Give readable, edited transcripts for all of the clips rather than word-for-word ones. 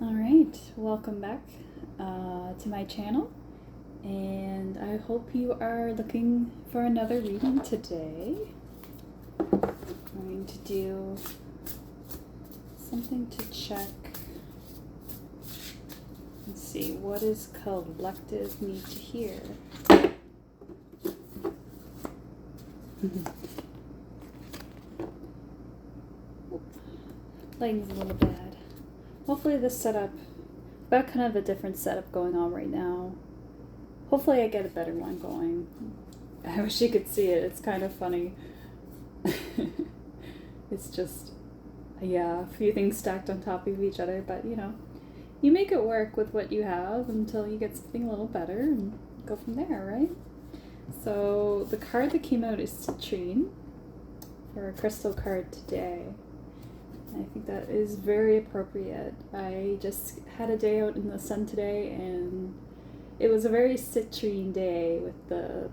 Alright, welcome back to my channel, and I hope you are looking for another reading today. I'm going to do something to check. Let's see, what does collective need to hear? Lighting's a little bad. Hopefully this setup, I've got kind of a different setup going on right now. Hopefully I get a better one going. I wish you could see it, it's kind of funny. It's just, yeah, a few things stacked on top of each other, but you know, you make it work with what you have until you get something a little better and go from there, right? So the card that came out is Citrine for a crystal card today. I think that is very appropriate. I just had a day out in the sun today, and it was a very citrine day with the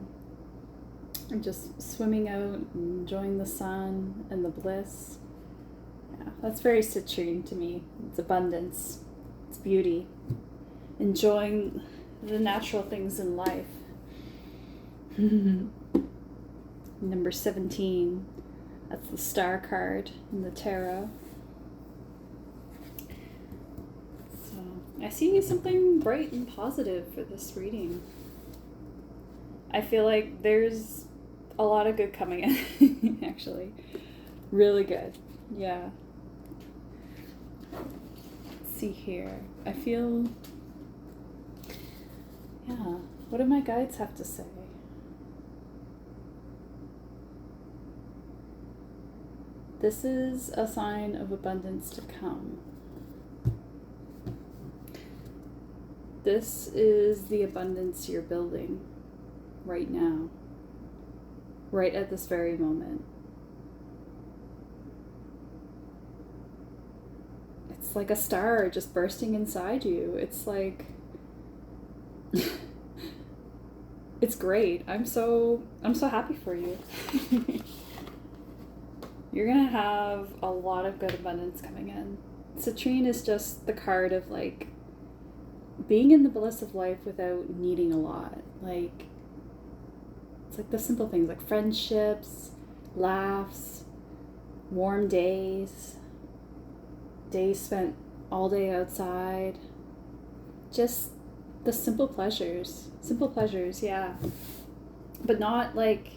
just swimming out, enjoying the sun and the bliss. Yeah, that's very citrine to me. It's abundance, it's beauty, enjoying the natural things in life. Number 17, that's the star card in the tarot. I see something bright and positive for this reading. I feel like there's a lot of good coming in, actually. Really good. Yeah. Let's see here. I feel, yeah, what do my guides have to say? This is a sign of abundance to come. This is the abundance you're building right now, right at this very moment. It's like a star just bursting inside you. It's like, it's great. I'm so happy for you. You're gonna have a lot of good abundance coming in. Citrine is just the card of like, being in the bliss of life without needing a lot. Like, it's like the simple things like friendships, laughs, warm days, days spent all day outside. Just the simple pleasures. Simple pleasures, yeah. But not like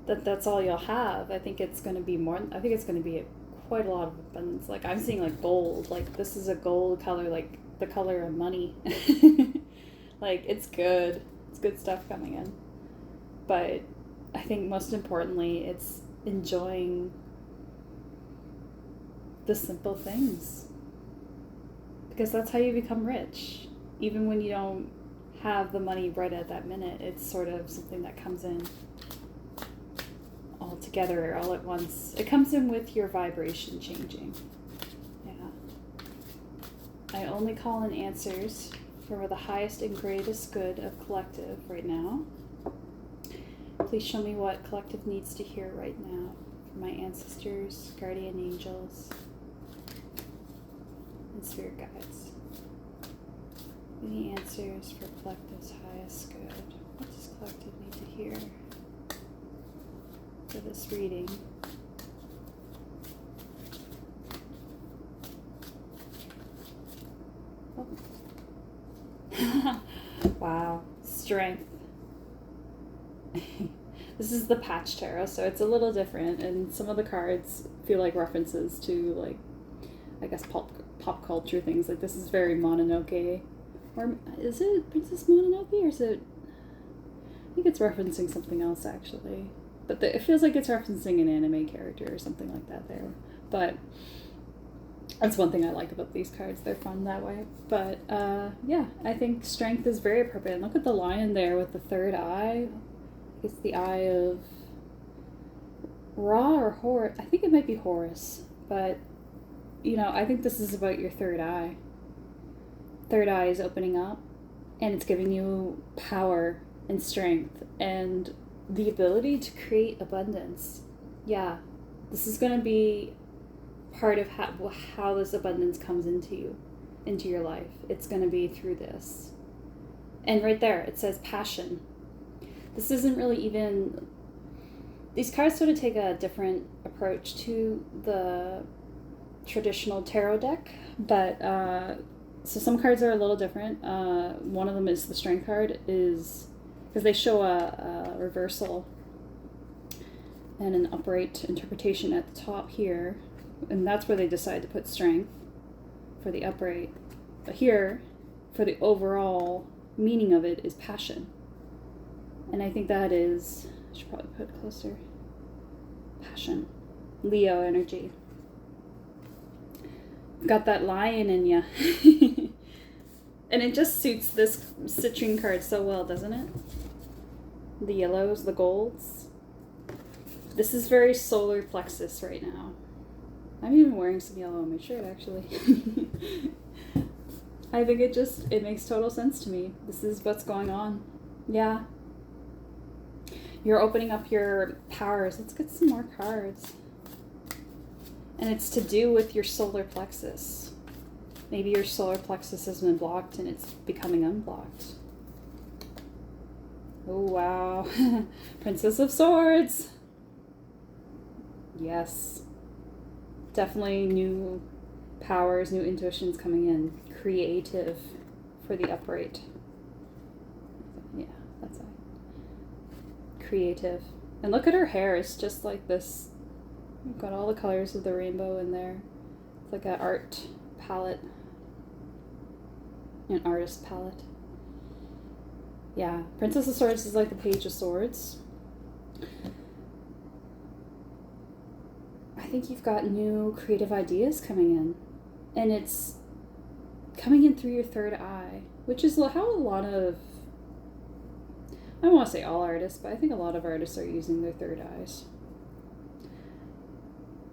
that's all you'll have. I think it's going to be more. I think it's going to be quite a lot of abundance. Like, I'm seeing like gold. Like, this is a gold color, like the color of money. Like, it's good. It's good stuff coming in. But I think most importantly, it's enjoying the simple things. Because that's how you become rich. Even when you don't have the money right at that minute, it's sort of something that comes in all together, all at once. It comes in with your vibration changing. I only call in answers for the highest and greatest good of collective right now. Please show me what collective needs to hear right now from my ancestors, guardian angels, and spirit guides. Any answers for collective's highest good? What does collective need to hear for this reading? Wow, strength. This is the patch tarot, so it's a little different, and some of the cards feel like references to, like, I guess pop culture things. Like, this is very Mononoke, or is it Princess Mononoke, or is it? I think it's referencing something else actually, but it feels like it's referencing an anime character or something like that there. But that's one thing I like about these cards. They're fun that way. But yeah, I think strength is very appropriate. And look at the lion there with the third eye. It's the eye of Ra or Horus. I think it might be Horus. But, you know, I think this is about your third eye. Third eye is opening up, and it's giving you power and strength and the ability to create abundance. Yeah, this is going to be part of how this abundance comes into you. into your life, it's going to be through this. And right there, it says passion. This isn't really even... These cards sort of take a different approach to the traditional tarot deck, but so some cards are a little different. One of them is the Strength card, is because they show a reversal and an upright interpretation at the top here, and that's where they decide to put Strength for the upright. But here, for the overall meaning of it, is passion. And I think that is, I should probably put it closer, passion, Leo energy. Got that lion in ya. And it just suits this citrine card so well, doesn't it? The yellows, the golds. This is very solar plexus right now. I'm even wearing some yellow on my shirt, actually. I think it makes total sense to me. This is what's going on. Yeah. You're opening up your powers. Let's get some more cards. And it's to do with your solar plexus. Maybe your solar plexus has been blocked and it's becoming unblocked. Oh, wow. Princess of Swords. Yes. Definitely new powers, new intuitions coming in. Creative for the upright. Yeah, that's it. Creative. And look at her hair. It's just like this. We've got all the colors of the rainbow in there. It's like an art palette. An artist palette. Yeah, Princess of Swords is like the Page of Swords. I think you've got new creative ideas coming in. And it's coming in through your third eye, which is how a lot of, I don't want to say all artists, but I think a lot of artists are using their third eyes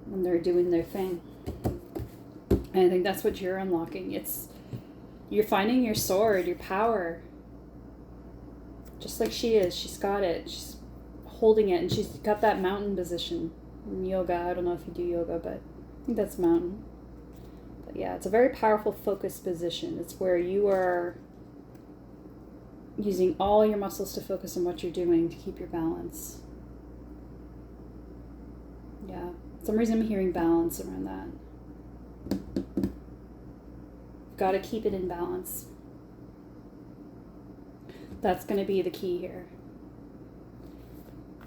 when they're doing their thing. And I think that's what you're unlocking. You're finding your sword, your power. Just like she is. She's got it. She's holding it, and she's got that mountain position in yoga. I don't know if you do yoga, but I think that's mountain. But yeah, it's a very powerful focused position. It's where you are using all your muscles to focus on what you're doing to keep your balance. Yeah. For some reason I'm hearing balance around that. Got to keep it in balance. That's going to be the key here.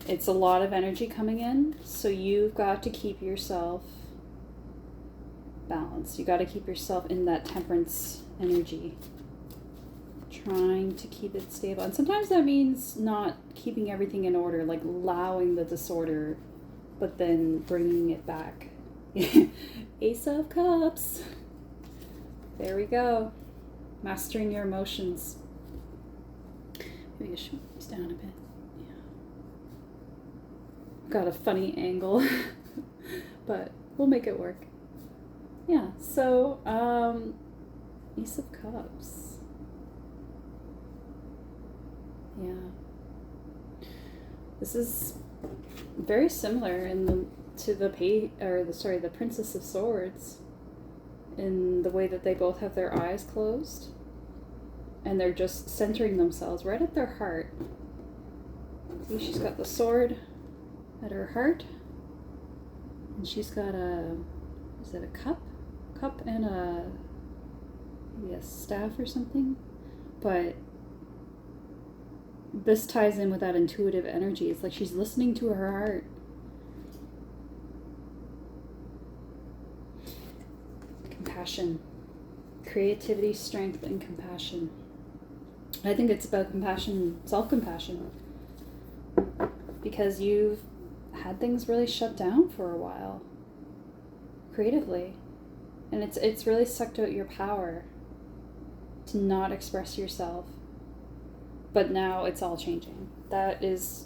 It's a lot of energy coming in, so you've got to keep yourself balanced. You got to keep yourself in that temperance energy. Trying to keep it stable. And sometimes that means not keeping everything in order, like allowing the disorder, but then bringing it back. Ace of Cups. There we go. Mastering your emotions. Maybe I should move these down a bit. Yeah. Got a funny angle, but we'll make it work. Yeah, so, Ace of Cups. Yeah. This is very similar to the Princess of Swords, in the way that they both have their eyes closed and they're just centering themselves right at their heart. See, she's got the sword at her heart, and she's got is it a cup and maybe a staff or something, but this ties in with that intuitive energy. It's like she's listening to her heart. Compassion. Creativity, strength, and compassion. I think it's about compassion, self-compassion. Because you've had things really shut down for a while. Creatively. And it's really sucked out your power to not express yourself. But now it's all changing. That's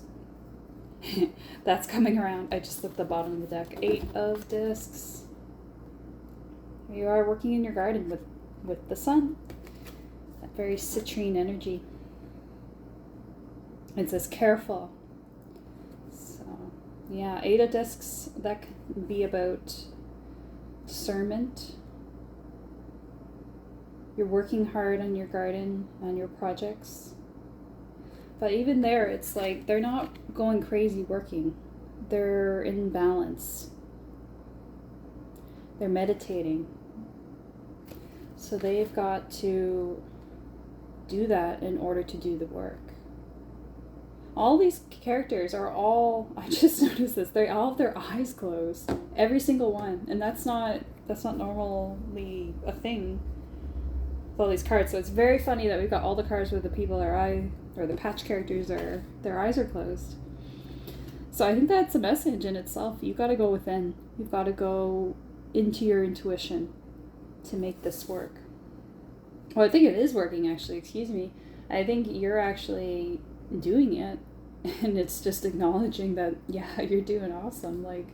coming around. I just looked at the bottom of the deck. 8 of Discs. You are working in your garden with the sun. That very citrine energy. It says careful. So, yeah, 8 of Discs, that can be about discernment. You're working hard on your garden, on your projects. But even there, it's like they're not going crazy working. They're in balance. They're meditating. So they've got to do that in order to do the work. All these characters are all, I just noticed this, they all have their eyes closed. Every single one. And that's not normally a thing with all these cards. So it's very funny that we've got all the cards where the people or the patch characters are, their eyes are closed. So I think that's a message in itself. You've got to go within. You've got to go into your intuition to make this work. Well, I think it is working, actually. Excuse me. I think you're actually doing it, and it's just acknowledging that, yeah, you're doing awesome. Like,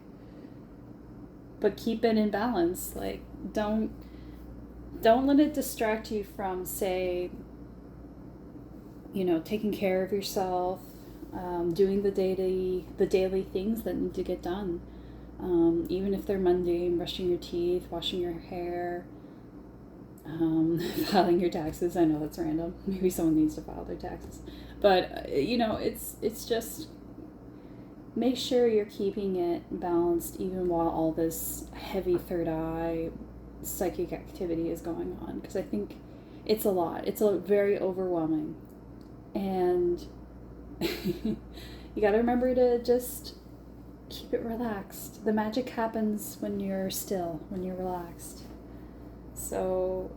but keep it in balance. Like, don't let it distract you from, say, taking care of yourself, doing the daily things that need to get done. Even if they're mundane, brushing your teeth, washing your hair, filing your taxes. I know that's random. Maybe someone needs to file their taxes. But, it's just make sure you're keeping it balanced even while all this heavy third eye psychic activity is going on. Because I think it's a lot. It's very overwhelming. And you got to remember to just keep it relaxed. The magic happens when you're still, when you're relaxed. So,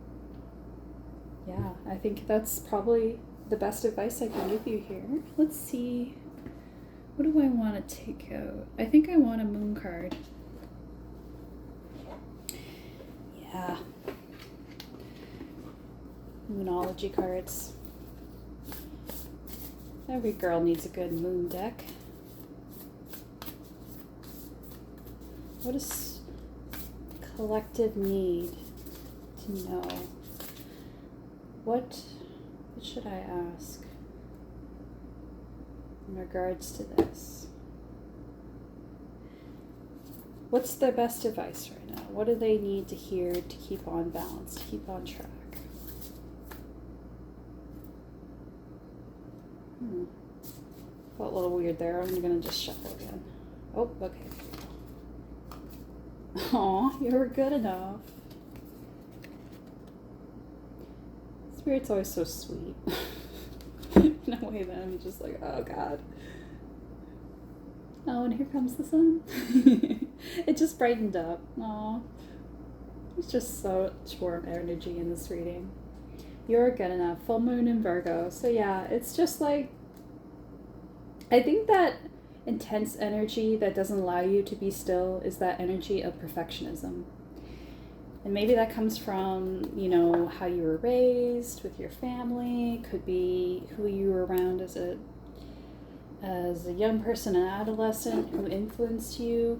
yeah, I think that's probably the best advice I can give you here. Let's see. What do I want to take out? I think I want a moon card. Yeah. Moonology cards. Every girl needs a good moon deck. What does collective need to know? What should I ask in regards to this? What's their best advice right now? What do they need to hear to keep on balance, to keep on track? Felt a little weird there. I'm gonna just shuffle again. Oh, okay. Aw, you were good enough. Spirit's always so sweet. In a way that I'm just like, oh god. Oh, and here comes the sun. It just brightened up. Aw. It's just such warm energy in this reading. You're good enough. Full moon in Virgo. So yeah, it's just like, I think that intense energy that doesn't allow you to be still is that energy of perfectionism. And maybe that comes from, how you were raised with your family, could be who you were around as a young person, an adolescent who influenced you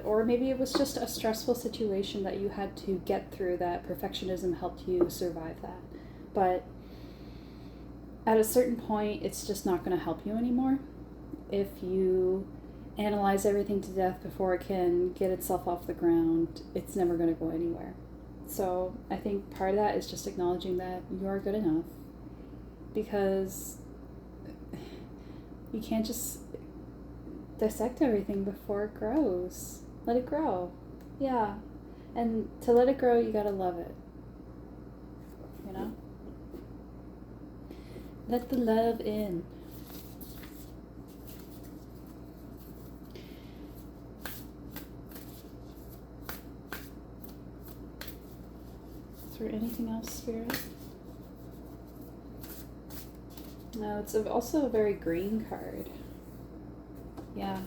or maybe it was just a stressful situation that you had to get through that perfectionism helped you survive that. But at a certain point, it's just not going to help you anymore. If you analyze everything to death before it can get itself off the ground, it's never going to go anywhere. So I think part of that is just acknowledging that you're good enough, because you can't just dissect everything before it grows. Let it grow. Yeah. And to let it grow, you got to love it. Let the love in. Is there anything else, Spirit? No, it's also a very green card. Yeah.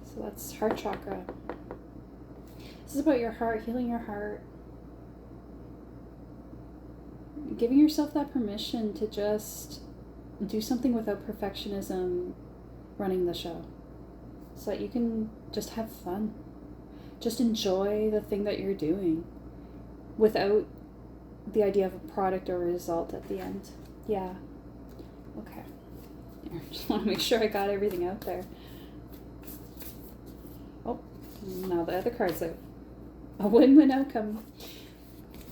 So that's heart chakra. This is about your heart, healing your heart. Giving yourself that permission to just do something without perfectionism running the show. So that you can just have fun. Just enjoy the thing that you're doing without the idea of a product or a result at the end. Yeah. Okay. I just want to make sure I got everything out there. Oh, now the other card's out. A win-win outcome.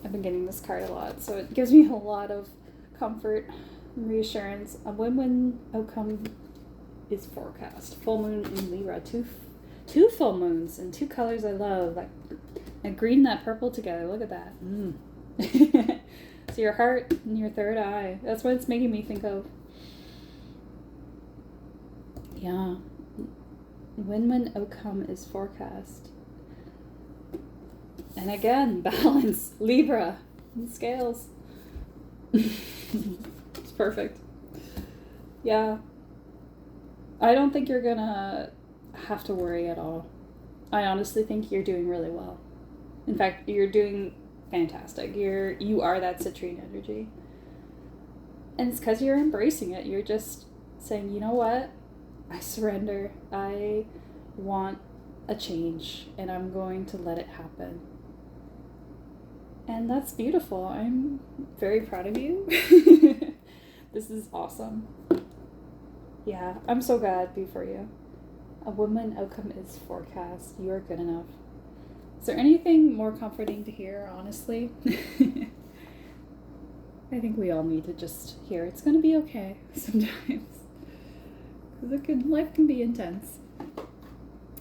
I've been getting this card a lot, so it gives me a lot of comfort and reassurance. A win-win outcome is forecast. Full moon in Libra. Two full moons and two colors I love. Like and green and that purple together. Look at that. So your heart and your third eye. That's what it's making me think of. Yeah. Win-win outcome is forecast. And again, balance. Libra. And scales. It's perfect. Yeah. I don't think you're gonna have to worry at all. I honestly think you're doing really well. In fact, you're doing fantastic. You are that citrine energy. And it's because you're embracing it. You're just saying, you know what? I surrender. I want a change and I'm going to let it happen. And that's beautiful. I'm very proud of you. This is awesome. Yeah, I'm so happy for you. A woman outcome is forecast. You are good enough. Is there anything more comforting to hear, honestly? I think we all need to just hear it's going to be okay sometimes. Because life can be intense.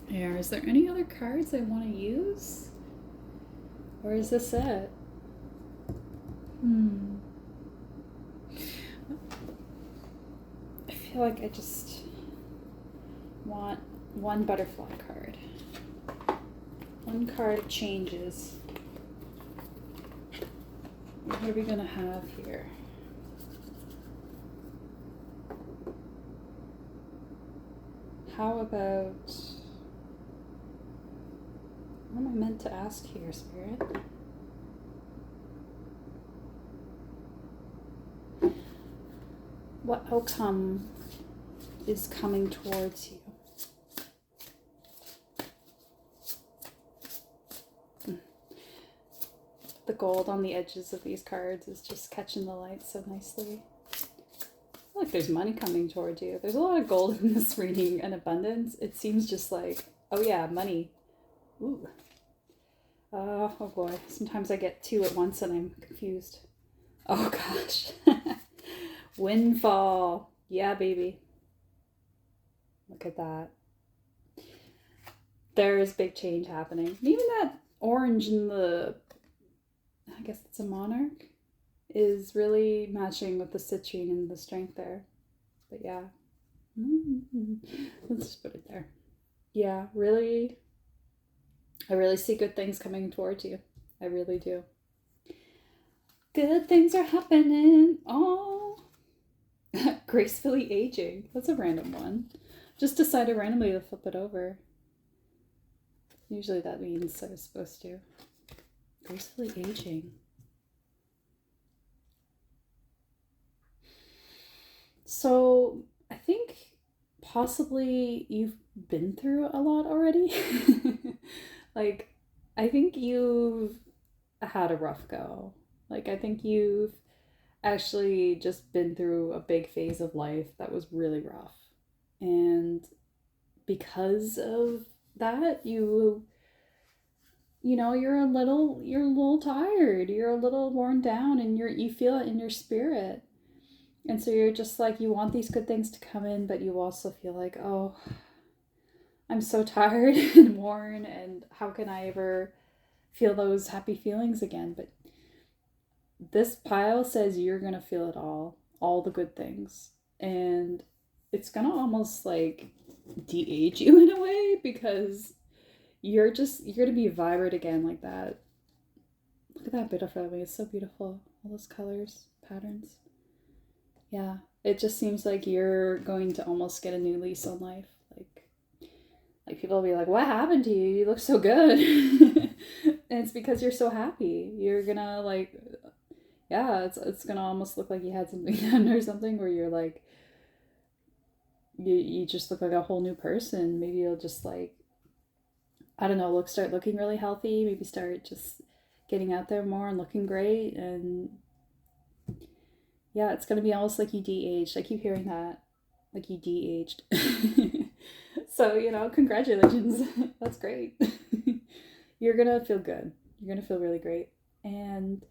Here, is there any other cards I want to use? Or is this it? I feel like I just want one butterfly card. One card of changes. What are we gonna have here? How about... What am I meant to ask here, Spirit? What outcome is coming towards you? The gold on the edges of these cards is just catching the light so nicely. I feel like there's money coming towards you. There's a lot of gold in this reading and abundance. It seems just like, oh yeah, money. Ooh. Oh boy. Sometimes I get two at once and I'm confused. Oh gosh. Windfall. Yeah, baby. Look at that. There's big change happening. And even that orange in the... I guess it's a monarch, is really matching with the citrine and the strength there. But yeah. Let's just put it there. Yeah, really. I really see good things coming towards you. I really do. Good things are happening. Oh. Gracefully aging. That's a random one. Just decided randomly to flip it over. Usually that means I was supposed to. Gracefully aging. So I think possibly you've been through a lot already. Like, I think you've had a rough go. Like, I think you've actually just been through a big phase of life that was really rough. And because of that, you know, you're a little tired, you're a little worn down, and you feel it in your spirit. And so you're just like, you want these good things to come in, but you also feel like, oh, I'm so tired and worn, and how can I ever feel those happy feelings again? But this pile says you're going to feel it all the good things. And it's going to almost like de-age you in a way, because you're going to be vibrant again like that. Look at that butterfly wing. It's so beautiful. All those colors, patterns. Yeah, it just seems like you're going to almost get a new lease on life. Like people will be like, what happened to you? You look so good. And it's because you're so happy. You're gonna like, yeah, it's gonna almost look like you had something done or something, where you're like, you just look like a whole new person. Maybe you'll just like, I don't know, start looking really healthy. Maybe start just getting out there more and looking great. And yeah, it's gonna be almost like you de-aged. I keep hearing that, like you de-aged. So, you know, congratulations. That's great. You're gonna feel good. You're gonna feel really great. And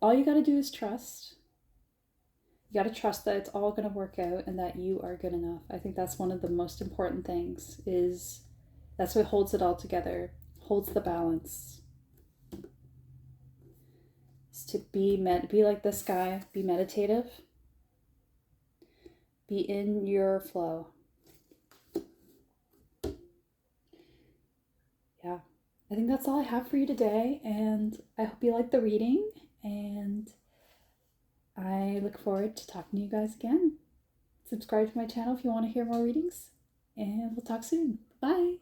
all you got to do is trust. You got to trust that it's all going to work out and that you are good enough. I think that's one of the most important things, is that's what holds it all together, holds the balance. Is to be like this guy, be meditative, be in your flow. Yeah. I think that's all I have for you today, and I hope you like the reading, and I look forward to talking to you guys again. Subscribe to my channel if you want to hear more readings, and we'll talk soon. Bye.